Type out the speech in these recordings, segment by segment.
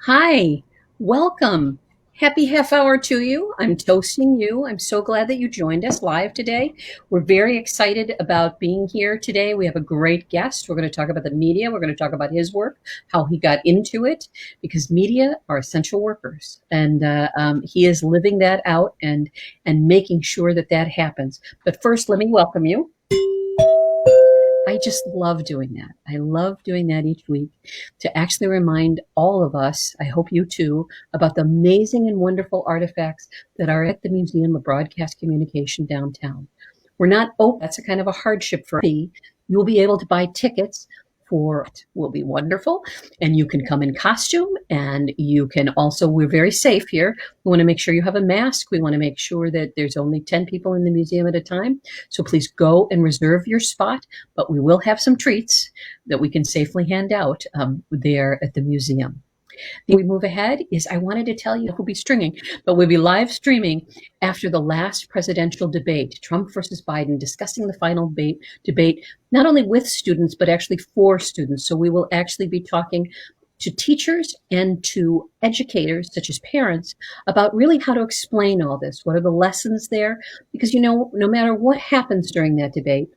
Hi, welcome. Happy half hour to you. I'm toasting you. I'm so glad that you joined us live today. We're very excited about being here today. We have a great guest. We're going to talk about the media. We're going to talk about his work, how he got into it, because media are essential workers, and he is living that out and making sure that that happens. But first, let me welcome you. I just love doing that. I love doing that each week to actually remind all of us, I hope you too, about the amazing and wonderful artifacts that are at the Museum of Broadcast Communication downtown. We're not open. That's a kind of a hardship for me. You'll be able to buy tickets for it will be wonderful. And you can come in costume and you can also, we're very safe here. We want to make sure you have a mask. We want to make sure that there's only 10 people in the museum at a time. So please go and reserve your spot, but we will have some treats that we can safely hand out there at the museum. We move ahead is I wanted to tell you we'll be stringing, but we'll be live streaming after the last presidential debate, Trump versus Biden, discussing the final debate, not only with students, but actually for students. So we will actually be talking to teachers and to educators, such as parents, about really how to explain all this. What are the lessons there? Because, no matter what happens during that debate,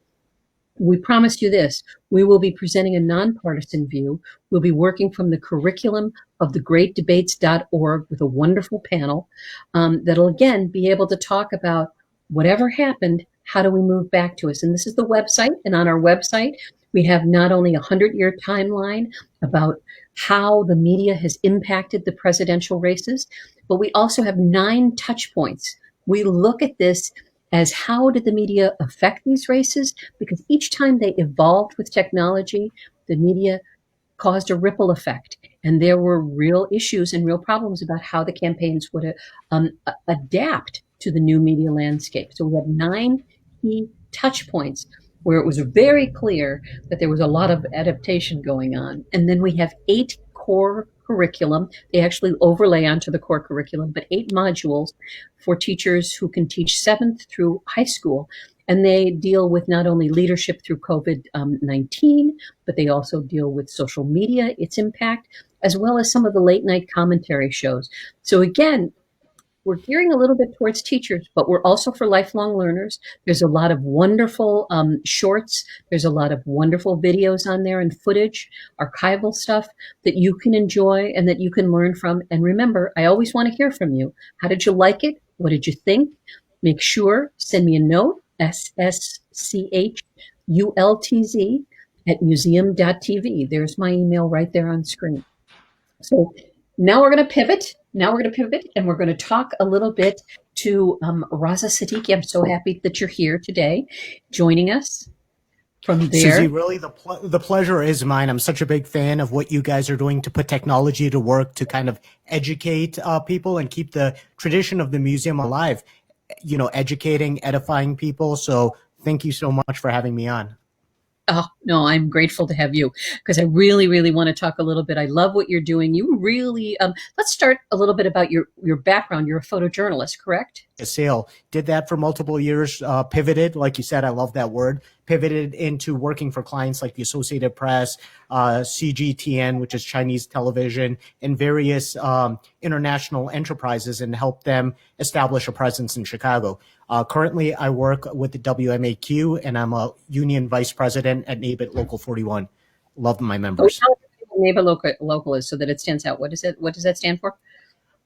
we promise you this, we will be presenting a nonpartisan view. We'll be working from the curriculum of thegreatdebates.org with a wonderful panel that'll, again, be able to talk about whatever happened, how do we move back to us? And this is the website. And on our website, we have not only a 100-year timeline about how the media has impacted the presidential races, but we also have 9 touch points. We look at this as how did the media affect these races? Because each time they evolved with technology, the media caused a ripple effect. And there were real issues and real problems about how the campaigns would adapt to the new media landscape. So we have 9 key touch points where it was very clear that there was a lot of adaptation going on. And then we have 8 core curriculum. They actually overlay onto the core curriculum, but 8 modules for teachers who can teach 7th through high school. And they deal with not only leadership through COVID-19, but they also deal with social media, its impact, as well as some of the late night commentary shows. So again, we're gearing a little bit towards teachers, but we're also for lifelong learners. There's a lot of wonderful shorts. There's a lot of wonderful videos on there and footage, archival stuff that you can enjoy and that you can learn from. And remember, I always want to hear from you. How did you like it? What did you think? Make sure, send me a note, SSCHULTZ at museum.tv. There's my email right there on screen. So now we're going to pivot. And we're going to talk a little bit to Raza Siddiqui. I'm so happy that you're here today, joining us from there. Susie, really, the pleasure is mine. I'm such a big fan of what you guys are doing to put technology to work to kind of educate people and keep the tradition of the museum alive, educating, edifying people. So thank you so much for having me on. Oh, no, I'm grateful to have you because I really, really want to talk a little bit. I love what you're doing. You really, let's start a little bit about your background. You're a photojournalist, correct? Sale did that for multiple years, pivoted, like you said, I love that word, pivoted into working for clients like the Associated Press, CGTN, which is Chinese television, and various international enterprises and help them establish a presence in Chicago. Currently, I work with the WMAQ, and I'm a union vice president at NABIT Local 41. Love my members. NABIT local is so that it stands out. What is it? What does that stand for?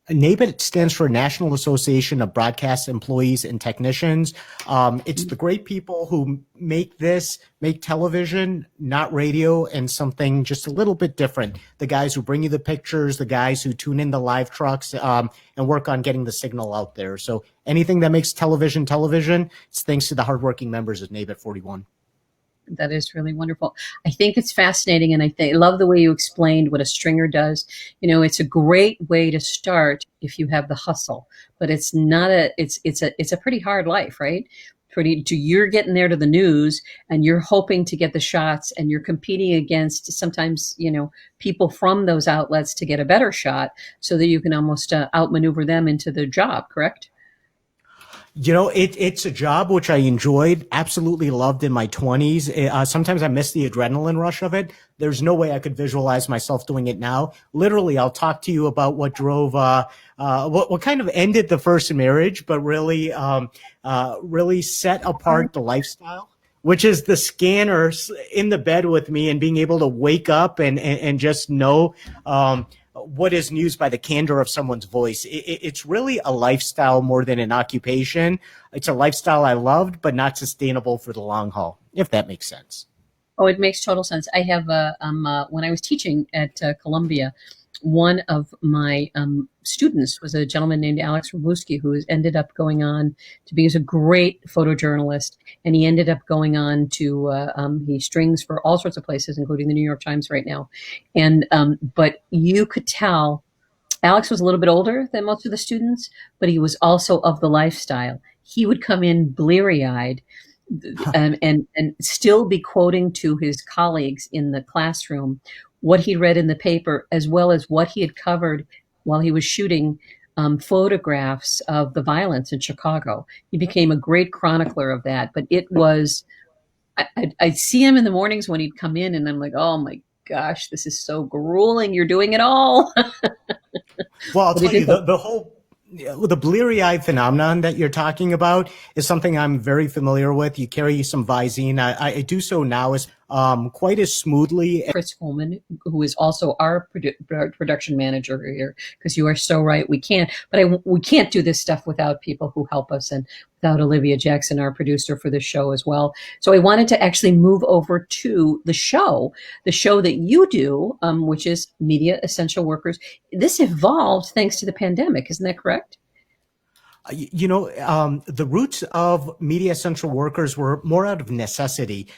NABIT stands for National Association of Broadcast Employees and Technicians. It's the great people who make television, not radio, and something just a little bit different. The guys who bring you the pictures, the guys who tune in the live trucks, and work on getting the signal out there. So anything that makes television, it's thanks to the hardworking members of NABIT 41. That is really wonderful. I think it's fascinating, and I love the way you explained what a stringer does. It's a great way to start if you have the hustle, but it's not it's a pretty hard life, right? You're getting there to the news, and you're hoping to get the shots, and you're competing against sometimes people from those outlets to get a better shot, so that you can almost outmaneuver them into the job. Correct? It's a job which I enjoyed, absolutely loved in my 20s. Sometimes I miss the adrenaline rush of it. There's no way I could visualize myself doing it now. Literally, I'll talk to you about what drove, what kind of ended the first marriage, but really, really set apart the lifestyle, which is the scanners in the bed with me and being able to wake up and just know, what is news by the candor of someone's voice. It's really a lifestyle more than an occupation. It's a lifestyle I loved, but not sustainable for the long haul, if that makes sense. Oh, it makes total sense. I have when I was teaching at Columbia, one of my students was a gentleman named Alex Wroblewski, who ended up going on to be, he was a great photojournalist, and he ended up going on to he strings for all sorts of places, including the New York Times right now. And but you could tell Alex was a little bit older than most of the students, but he was also of the lifestyle. He would come in bleary eyed and still be quoting to his colleagues in the classroom what he read in the paper, as well as what he had covered while he was shooting photographs of the violence in Chicago. He became a great chronicler of that. But it was, I'd see him in the mornings when he'd come in, and I'm like, oh my gosh, this is so grueling. You're doing it all. Well, I'll But he tell you, did the the whole the bleary eye phenomenon that you're talking about is something I'm very familiar with. You carry some Visine. I do so now as quite as smoothly. Chris Holman, who is also our production manager here, because you are so right. We can't do this stuff without people who help us, and without Olivia Jackson, our producer for the show as well. So I wanted to actually move over to the show that you do, which is Media Essential Workers. This evolved thanks to the pandemic, isn't that correct? The roots of media essential workers were more out of necessity.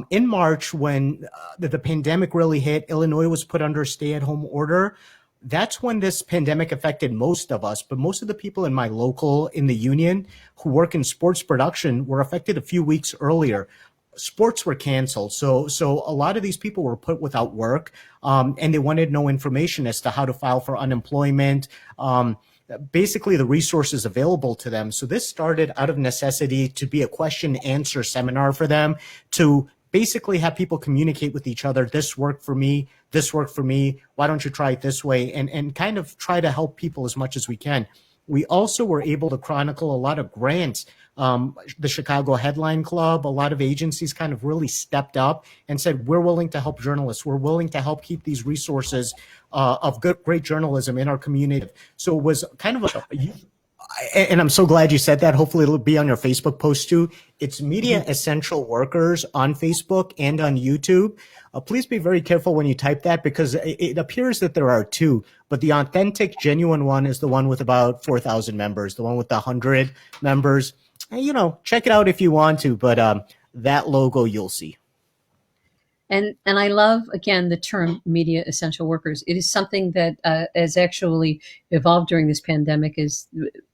In March, when the pandemic really hit, Illinois was put under stay-at-home order. That's when this pandemic affected most of us, but most of the people in my local, in the union, who work in sports production were affected a few weeks earlier. Sports were canceled. So a lot of these people were put without work, and they wanted no information as to how to file for unemployment, basically the resources available to them. So this started out of necessity to be a question answer seminar for them, to basically have people communicate with each other. This worked for me. This worked for me. Why don't you try it this way? And kind of try to help people as much as we can. We also were able to chronicle a lot of grants. The Chicago Headline Club, a lot of agencies kind of really stepped up and said, we're willing to help journalists. We're willing to help keep these resources of good, great journalism in our community. So it was kind of and I'm so glad you said that. Hopefully it'll be on your Facebook post too. It's Media Essential Workers on Facebook and on YouTube. Please be very careful when you type that, because it appears that there are two, but the authentic, genuine one is the one with about 4,000 members, the one with the 100 members. Check it out if you want to, but that logo you'll see. And I love, again, the term media essential workers. It is something that has actually evolved during this pandemic. Is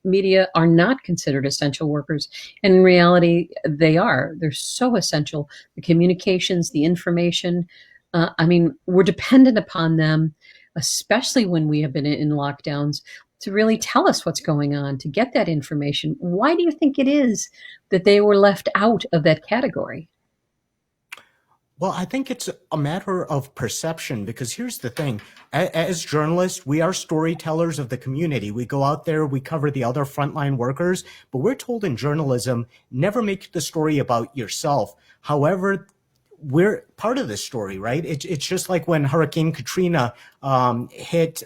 media are not considered essential workers, and in reality they are. They're so essential. The communications, the information. I mean, we're dependent upon them, especially when we have been in lockdowns, to really tell us what's going on, to get that information. Why do you think it is that they were left out of that category? Well, I think it's a matter of perception, because here's the thing. As journalists, we are storytellers of the community. We go out there, we cover the other frontline workers, but we're told in journalism, never make the story about yourself. However, we're part of the story, right? It's just like when Hurricane Katrina hit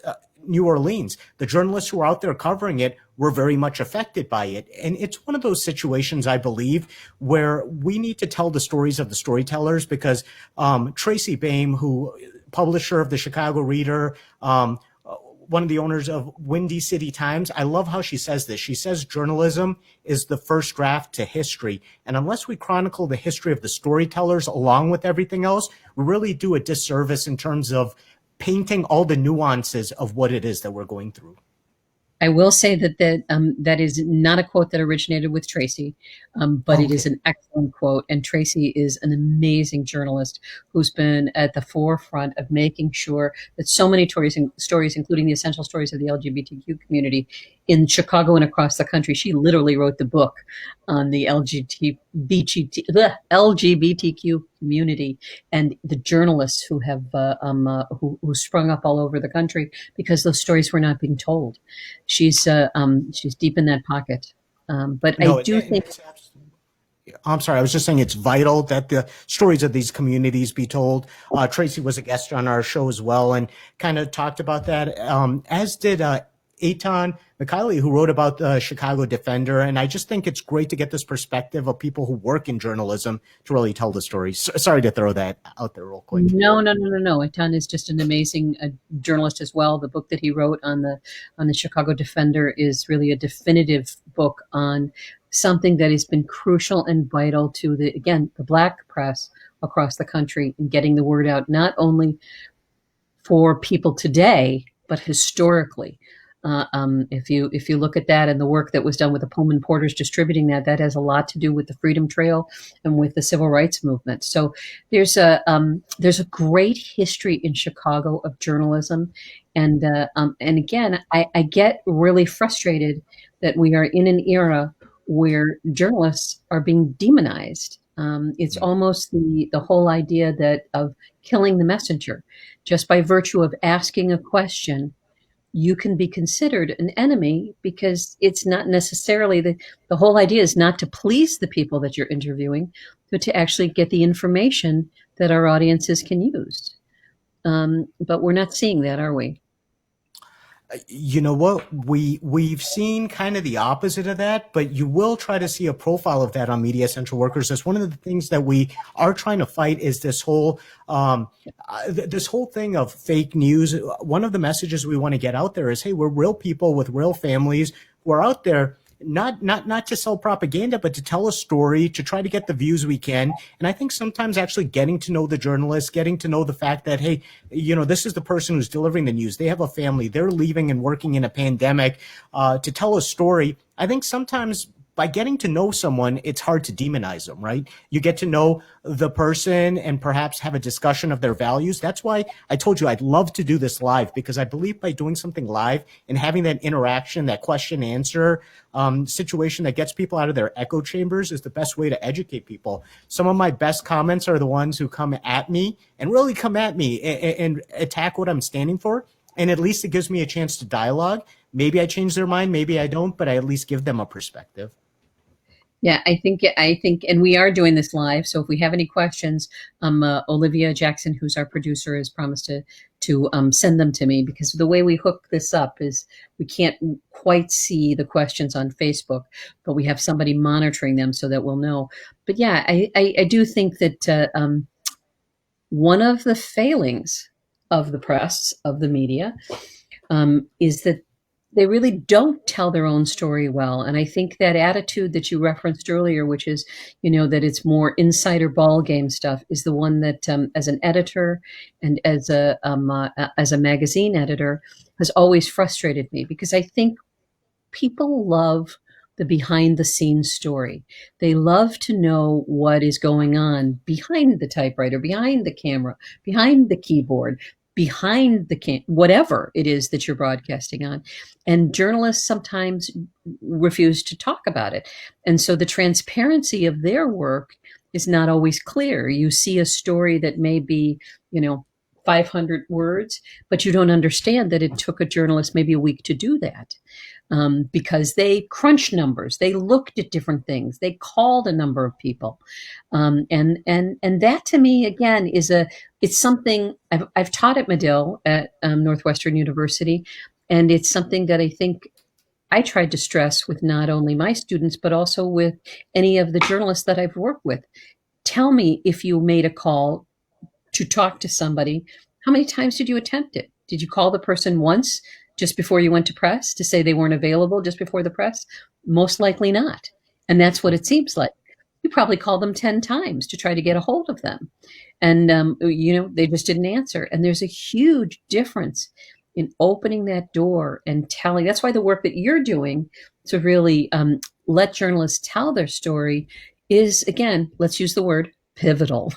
New Orleans. The journalists who were out there covering it were very much affected by it. And it's one of those situations, I believe, where we need to tell the stories of the storytellers, because Tracy Baim, who publisher of the Chicago Reader, one of the owners of Windy City Times, I love how she says this. She says journalism is the first draft to history. And unless we chronicle the history of the storytellers along with everything else, we really do a disservice in terms of painting all the nuances of what it is that we're going through. I will say that is not a quote that originated with Tracy, but it is Okay. an excellent quote. And Tracy is an amazing journalist who's been at the forefront of making sure that so many stories, including the essential stories of the LGBTQ community, in Chicago and across the country. She literally wrote the book on the LGBTQ community and the journalists who have who sprung up all over the country because those stories were not being told. She's deep in that pocket. But I No, do think, I'm sorry. I was just saying it's vital that the stories of these communities be told. Tracy was a guest on our show as well and kind of talked about that, as did Eitan Mikhaili, who wrote about the Chicago Defender. And I just think it's great to get this perspective of people who work in journalism to really tell the stories. Sorry to throw that out there real quick. no. Eitan is just an amazing journalist as well. The book that he wrote on the Chicago Defender is really a definitive book on something that has been crucial and vital to the Black press across the country in getting the word out, not only for people today, but historically. If you look at that and the work that was done with the Pullman Porters distributing that, that has a lot to do with the Freedom Trail and with the Civil Rights Movement. So there's a great history in Chicago of journalism, and again, I get really frustrated that we are in an era where journalists are being demonized. It's almost the whole idea that of killing the messenger, just by virtue of asking a question you can be considered an enemy because it's not necessarily the whole idea is not to please the people that you're interviewing, but to actually get the information that our audiences can use. But we're not seeing that, are we? You know what, we've seen kind of the opposite of that, but you will try to see a profile of that on Media Central Workers. That's one of the things that we are trying to fight is this whole thing of fake news. One of the messages we want to get out there is, hey, we're real people with real families who are out there not to sell propaganda, but to tell a story, to try to get the views we can. And I think sometimes actually getting to know the journalists, getting to know the fact that, hey, this is the person who's delivering the news. They have a family. They're leaving and working in a pandemic to tell a story. I think sometimes by getting to know someone, it's hard to demonize them, right? You get to know the person and perhaps have a discussion of their values. That's why I told you I'd love to do this live, because I believe by doing something live and having that interaction, that question answer situation that gets people out of their echo chambers is the best way to educate people. Some of my best comments are the ones who come at me and really come at me and attack what I'm standing for. And at least it gives me a chance to dialogue. Maybe I change their mind, maybe I don't, but I at least give them a perspective. Yeah, I think, and we are doing this live. So if we have any questions, Olivia Jackson, who's our producer, has promised to send them to me, because the way we hook this up is we can't quite see the questions on Facebook, but we have somebody monitoring them so that we'll know. But yeah, I do think that one of the failings of the press, of the media, is that they really don't tell their own story well. And I think that attitude that you referenced earlier, which is, that it's more insider ball game stuff, is the one that, as an editor and as a magazine editor, has always frustrated me, because I think people love the behind the scenes story. They love to know what is going on behind the typewriter, behind the camera, behind the keyboard, behind the whatever it is that you're broadcasting on. And journalists sometimes refuse to talk about it. And so the transparency of their work is not always clear. You see a story that may be, 500 words, but you don't understand that it took a journalist maybe a week to do that. Because they crunched numbers, they looked at different things, they called a number of people, and that to me again it's something I've taught at Medill at Northwestern University, and it's something that I think I tried to stress with not only my students but also with any of the journalists that I've worked with. Tell me, if you made a call to talk to somebody, how many times did you attempt it? Did you call the person once just before you went to press to say they weren't available just before the press? Most likely not. And that's what it seems like. You probably called them 10 times to try to get a hold of them. And, they just didn't answer. And there's a huge difference in opening that door and telling. That's why the work that you're doing to really let journalists tell their story is, again, let's use the word pivotal.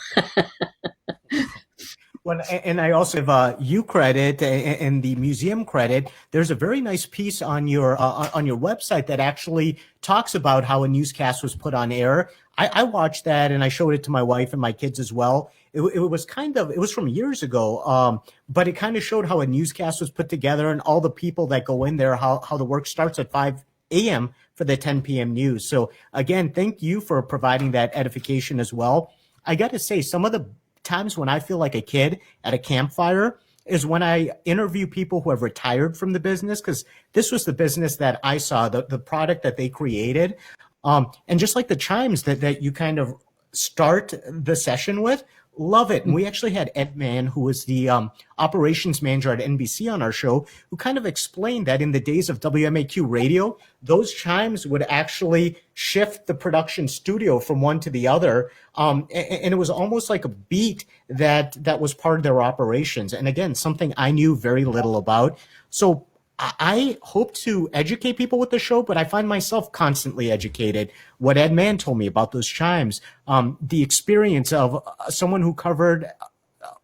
Well, and I also have you credit and the museum credit. There's a very nice piece on your website that actually talks about how a newscast was put on air. I watched that and I showed it to my wife and my kids as well. It was it was from years ago, but it kind of showed how a newscast was put together and all the people that go in there, how the work starts at 5 a.m. for the 10 p.m. news. So again, thank you for providing that edification as well. I got to say, some of the times when I feel like a kid at a campfire is when I interview people who have retired from the business, because this was the business that I saw, the product that they created. And just like the chimes that you kind of start the session with, love it. And we actually had Ed Mann, who was the operations manager at NBC on our show, who kind of explained that in the days of WMAQ radio, those chimes would actually shift the production studio from one to the other. And it was almost like a beat that was part of their operations. And again, something I knew very little about. So I hope to educate people with the show, but I find myself constantly educated. What Ed Mann told me about those chimes, the experience of someone who covered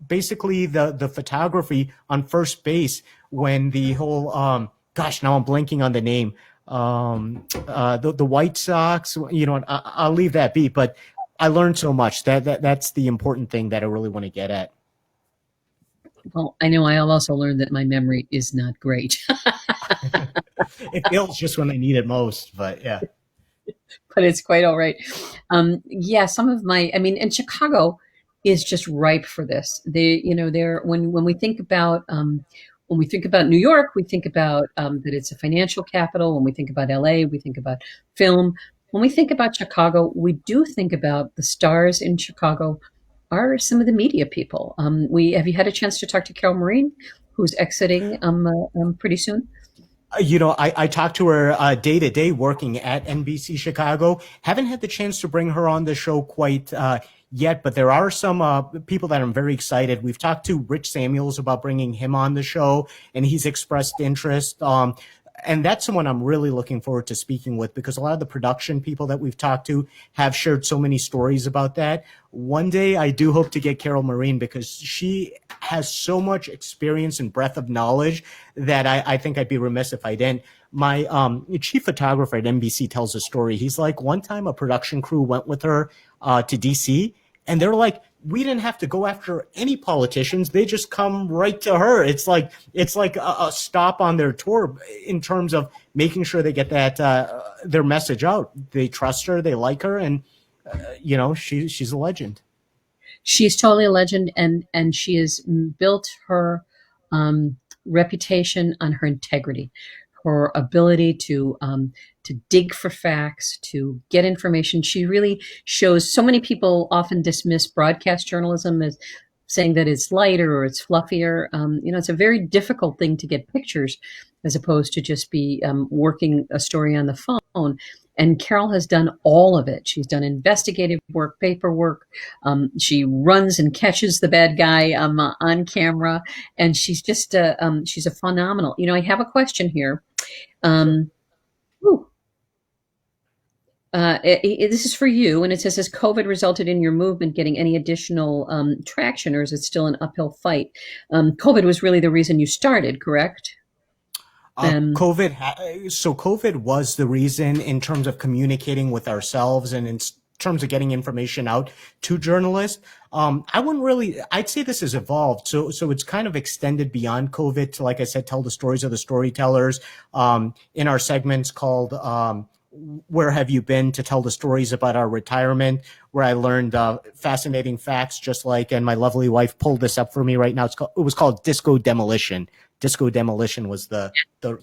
basically the photography on first base when the whole gosh, now I'm blanking on the name, the White Sox. You know, I'll leave that be. But I learned so much. That's the important thing that I really want to get at. Well, I know I'll also learn that my memory is not great, It fails just when I need it most, but yeah. but it's quite all right. Yeah, some of my, I mean, and Chicago is just ripe for this. They, you know, they're when we think about New York, we think about that it's a financial capital. When we think about LA, we think about film. When we think about Chicago, we do think about the stars in Chicago are some of the media people. We have you had a chance to talk to Carol Marine, who's exiting pretty soon? You know, I talked to her day to day working at NBC Chicago. Haven't had the chance to bring her on the show quite yet, but there are some people that I'm very excited. We've talked to Rich Samuels about bringing him on the show, and he's expressed interest. And that's someone I'm really looking forward to speaking with, because a lot of the production people that we've talked to have shared so many stories about that. One day I do hope to get Carol Marine, because she has so much experience and breadth of knowledge that I think I'd be remiss if I didn't. My chief photographer at NBC tells a story. He's like, one time a production crew went with her to DC, and they're like, we didn't have to go after any politicians. They just come right to her. It's like a stop on their tour in terms of making sure they get that their message out. They trust her, they like her, and you know, she's a legend. She's totally a legend, and she has built her reputation on her integrity, her ability to dig for facts, to get information. She really shows. So many people often dismiss broadcast journalism as saying that it's lighter or it's fluffier. You know, it's a very difficult thing to get pictures, as opposed to just be working a story on the phone. And Carol has done all of it. She's done investigative work, paperwork. She runs and catches the bad guy on camera, and she's a phenomenal. You know, I have a question here. Sure. Um, ooh, this is for you, and it says, has COVID resulted in your movement getting any additional traction, or is it still an uphill fight? COVID was really the reason you started, correct? Um, So COVID was the reason in terms of communicating with ourselves and terms of getting information out to journalists. I wouldn't really, I'd say this has evolved. So it's kind of extended beyond COVID to, like I said, tell the stories of the storytellers, in our segments called, where have you been, to tell the stories about our retirement, where I learned fascinating facts, just like, and my lovely wife pulled this up for me right now. It was called disco demolition. Disco demolition was the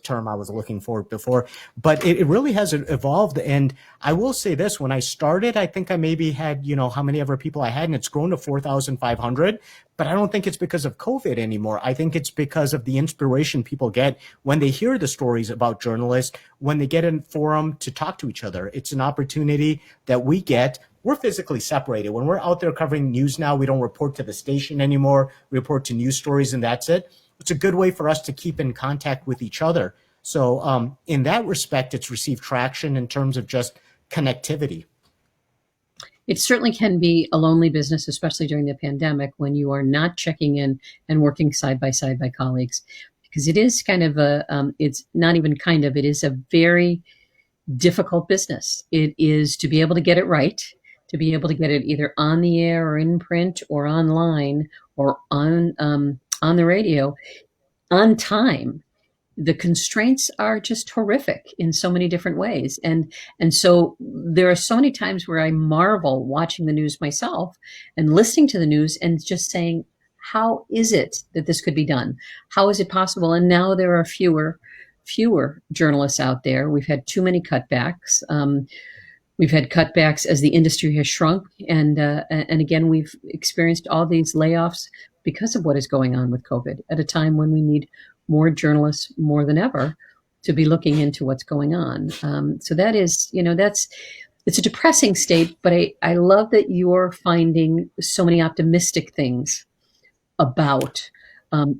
term I was looking for before, but it really has evolved. And I will say this, when I started, I think I maybe had, you know, how many ever people I had, and it's grown to 4,500, but I don't think it's because of COVID anymore. I think it's because of the inspiration people get when they hear the stories about journalists, when they get in forum to talk to each other. It's an opportunity that we get. We're physically separated. When we're out there covering news now, we don't report to the station anymore. We report to news stories, and that's it. It's a good way for us to keep in contact with each other. So in that respect, it's received traction in terms of just connectivity. It certainly can be a lonely business, especially during the pandemic when you are not checking in and working side by side by colleagues, because it is kind of it's not even kind of, it is a very difficult business. It is to be able to get it right, to be able to get it either on the air or in print or online or on the radio on time. The constraints are just horrific in so many different ways, and so there are so many times where I marvel watching the news myself and listening to the news and just saying, how is it that this could be done? How is it possible? And now there are fewer journalists out there. We've had too many cutbacks. We've had cutbacks as the industry has shrunk, and again, we've experienced all these layoffs because of what is going on with COVID at a time when we need more journalists more than ever to be looking into what's going on. So that is, it's a depressing state, but I love that you're finding so many optimistic things about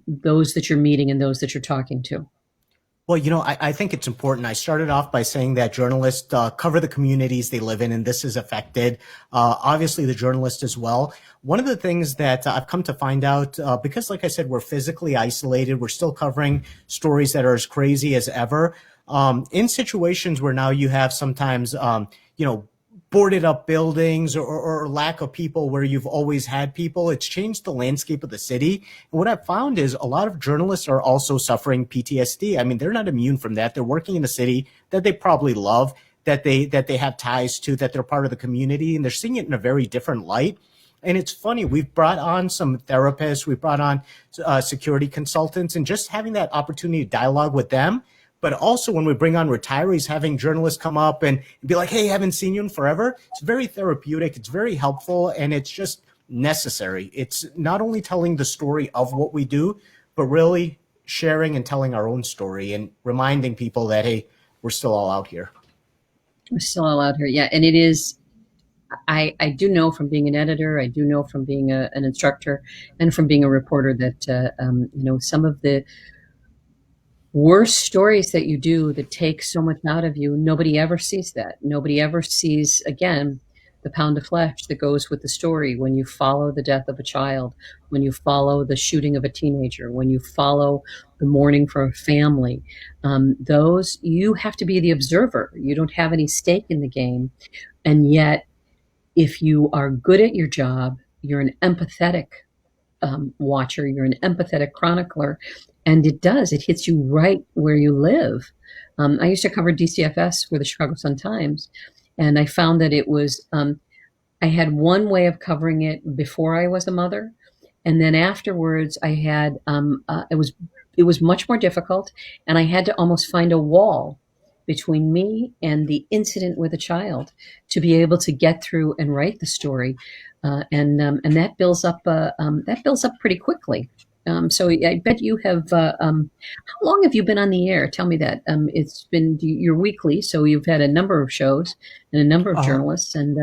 those that you're meeting and those that you're talking to. Well, I think it's important. I started off by saying that journalists cover the communities they live in, and this is affected. Obviously, the journalists as well. One of the things that I've come to find out, because, like I said, we're physically isolated, we're still covering stories that are as crazy as ever. In situations where now you have sometimes, boarded up buildings or lack of people where you've always had people, it's changed the landscape of the city. And what I've found is a lot of journalists are also suffering PTSD. I mean, they're not immune from that. They're working in a city that they probably love, that they have ties to, that they're part of the community, and they're seeing it in a very different light. And it's funny, we've brought on some therapists, we've brought on security consultants, and just having that opportunity to dialogue with them. But also when we bring on retirees, having journalists come up and be like, hey, haven't seen you in forever. It's very therapeutic. It's very helpful. And it's just necessary. It's not only telling the story of what we do, but really sharing and telling our own story and reminding people that, hey, we're still all out here. We're still all out here. Yeah. And it is, I do know from being an editor, I do know from being an instructor and from being a reporter that, some of the worst stories that you do that take so much out of you, nobody ever sees that. Nobody ever sees, again, the pound of flesh that goes with the story when you follow the death of a child, when you follow the shooting of a teenager, when you follow the mourning for a family. Those, you have to be the observer. You don't have any stake in the game. And yet, if you are good at your job, you're an empathetic watcher, you're an empathetic chronicler, and it hits you right where you live. I used to cover DCFS for the Chicago Sun-Times, and I found that it was, I had one way of covering it before I was a mother, and then afterwards I had, it was much more difficult, and I had to almost find a wall between me and the incident with a child to be able to get through and write the story, and that builds up pretty quickly. So I bet you have. How long have you been on the air? Tell me that. It's been you're weekly, so you've had a number of shows and a number of Uh, journalists, and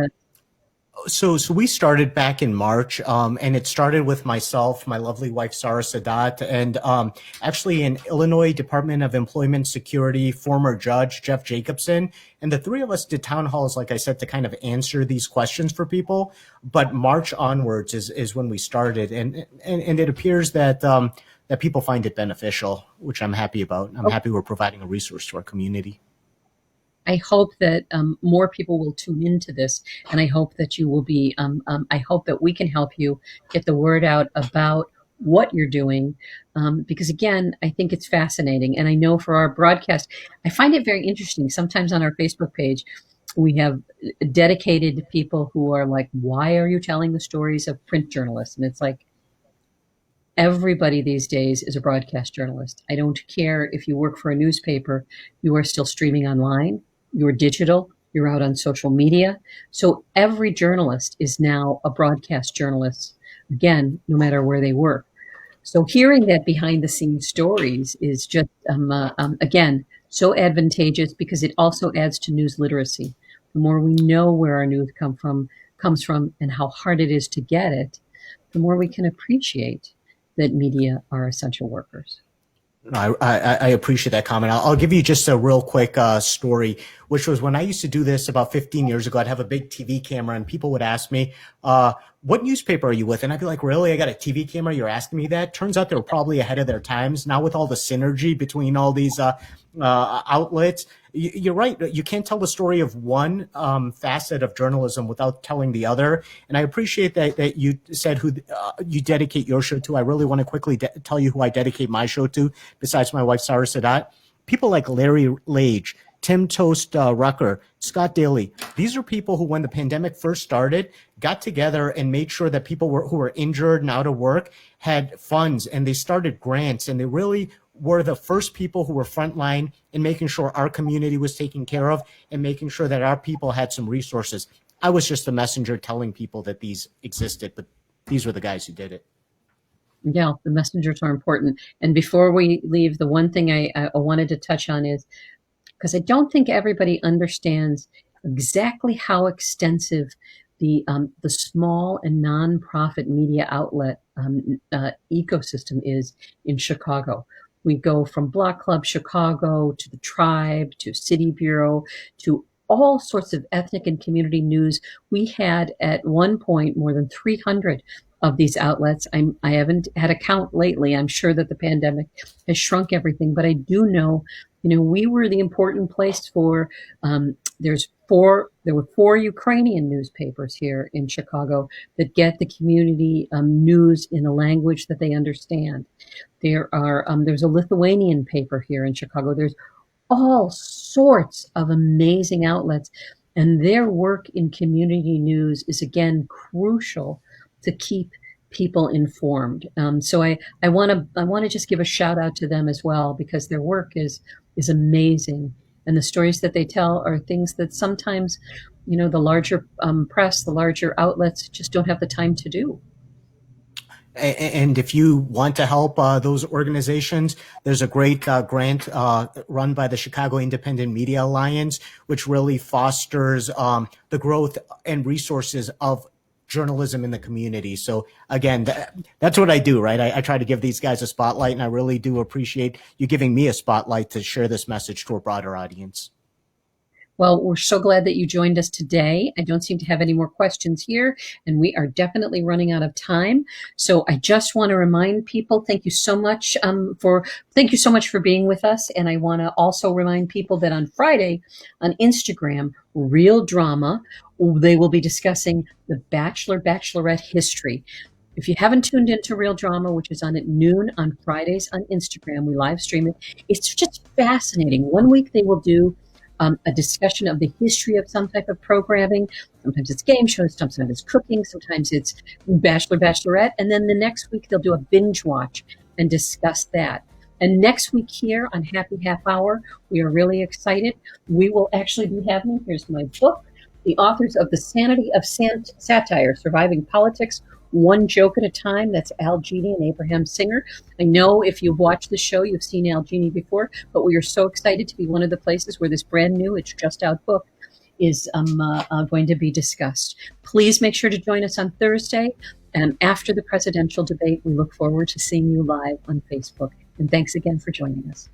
So we started back in March, and it started with myself, my lovely wife Sarah Sadat, and actually an Illinois Department of Employment Security former judge Jeff Jacobson, and the three of us did town halls, like I said, to kind of answer these questions for people. But March onwards is when we started, and it appears that that people find it beneficial, which I'm happy about. I'm happy we're providing a resource to our community. I hope that more people will tune into this, and I hope that you will be. I hope that we can help you get the word out about what you're doing, because again, I think it's fascinating, and I know for our broadcast, I find it very interesting. Sometimes on our Facebook page, we have dedicated people who are like, "Why are you telling the stories of print journalists?" And it's like, everybody these days is a broadcast journalist. I don't care if you work for a newspaper, you are still streaming online, you're digital, you're out on social media. So every journalist is now a broadcast journalist, again, no matter where they work. So hearing that behind the scenes stories is just, again, so advantageous because it also adds to news literacy. The more we know where our news comes from and how hard it is to get it, the more we can appreciate that media are essential workers. I appreciate that comment. I'll give you just a real quick story, which was when I used to do this about 15 years ago. I'd have a big TV camera, and people would ask me, "What newspaper are you with?" And I'd be like, "Really? I got a TV camera? You're asking me that?" Turns out they were probably ahead of their times. Now with all the synergy between all these outlets, you're right. You can't tell the story of one facet of journalism without telling the other. And I appreciate that you said who you dedicate your show to. I really want to quickly tell you who I dedicate my show to, besides my wife, Sarah Sadat. People like Larry Lage, Tim Toast Rucker, Scott Daly. These are people who, when the pandemic first started, got together and made sure that people who were injured and out of work had funds, and they started grants, and they really were the first people who were frontline in making sure our community was taken care of and making sure that our people had some resources. I was just a messenger telling people that these existed, but these were the guys who did it. Yeah, the messengers are important. And before we leave, the one thing I wanted to touch on is because I don't think everybody understands exactly how extensive the small and nonprofit media outlet ecosystem is in Chicago. We go from Block Club Chicago to the Tribe to City Bureau to all sorts of ethnic and community news. We had at one point more than 300 of these outlets. I haven't had a count lately. I'm sure that the pandemic has shrunk everything, but I do know, we were the important place for, there were four Ukrainian newspapers here in Chicago that get the community news in a language that they understand. There's a Lithuanian paper here in Chicago. There's all sorts of amazing outlets, and their work in community news is again crucial to keep people informed. So I want to just give a shout out to them as well, because their work is amazing, and the stories that they tell are things that sometimes the larger press, the larger outlets just don't have the time to do. And if you want to help those organizations, there's a great grant run by the Chicago Independent Media Alliance, which really fosters the growth and resources of journalism in the community. So again, that's what I do, right? I try to give these guys a spotlight, and I really do appreciate you giving me a spotlight to share this message to a broader audience. Well, we're so glad that you joined us today. I don't seem to have any more questions here, and we are definitely running out of time. So I just want to remind people, thank you so much for being with us. And I want to also remind people that on Friday on Instagram, Real Drama, they will be discussing the Bachelorette history. If you haven't tuned into Real Drama, which is on at noon on Fridays on Instagram, we live stream it. It's just fascinating. One week they will do a discussion of the history of some type of programming. Sometimes it's game shows, sometimes it's cooking, sometimes it's Bachelorette. And then the next week they'll do a binge watch and discuss that. And next week here on Happy Half Hour, we are really excited. We will actually be having, here's my book, the authors of The Sanity of Satire, Surviving Politics, One Joke at a Time. That's Al Genie and Abraham Singer. I know if you've watched the show, you've seen Al Genie before, but we are so excited to be one of the places where this brand new, it's just out book is going to be discussed. Please make sure to join us on Thursday. And after the presidential debate, we look forward to seeing you live on Facebook. And thanks again for joining us.